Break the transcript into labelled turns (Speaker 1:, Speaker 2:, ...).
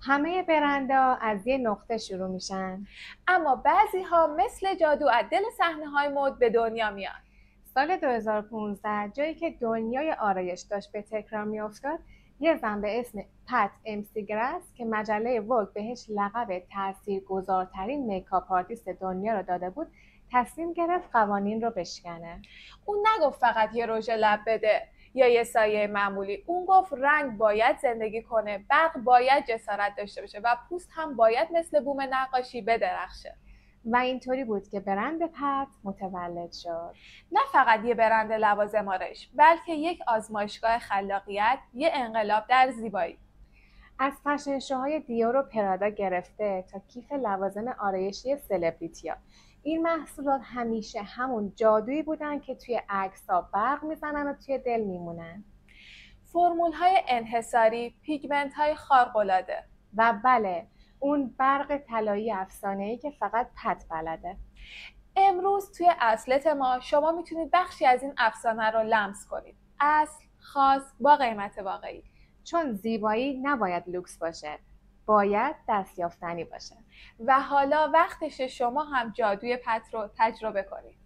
Speaker 1: همه برندها از یه نقطه شروع میشن.
Speaker 2: اما بعضی ها مثل جادو از دل صحنه‌های مد به دنیا میان.
Speaker 1: سال 2015 جایی که دنیای آرایش داشت به تکرار میافتاد، یه زن به اسم پت امسیگرس که مجله وگ بهش لقب تاثیرگذارترین میکاپ آرتیست دنیا رو داده بود، تصمیم گرفت قوانین رو بشکنه.
Speaker 2: اون نگفت فقط یه رژ لب بده یا یه سایه معمولی. اون گفت رنگ باید زندگی کنه، برق باید جسارت داشته باشه و پوست هم باید مثل بوم نقاشی بدرخشه.
Speaker 1: و اینطوری بود که برند پت متولد شد.
Speaker 2: نه فقط یه برند لوازم آرایش، بلکه یک آزمایشگاه خلاقیت، یه انقلاب در زیبایی.
Speaker 1: از فشن شوهای دیور و پرادا گرفته تا کیف لوازم آرایشی سلبریتی‌ها، این محصولات همیشه همون جادویی بودن که توی عکس‌ها برق میزنن و توی دل میمونن.
Speaker 2: فرمول‌های انحصاری، پیگمنت‌های خارق‌العاده.
Speaker 1: و بله، اون برق طلایی افسانه‌ای که فقط پت بلده.
Speaker 2: امروز توی اصلت ما شما میتونید بخشی از این افسانه رو لمس کنید. اصل، خاص، با قیمت واقعی.
Speaker 1: چون زیبایی نباید لوکس باشه، باید دستیافتنی باشه.
Speaker 2: و حالا وقتشه شما هم جادوی پت رو تجربه کنید.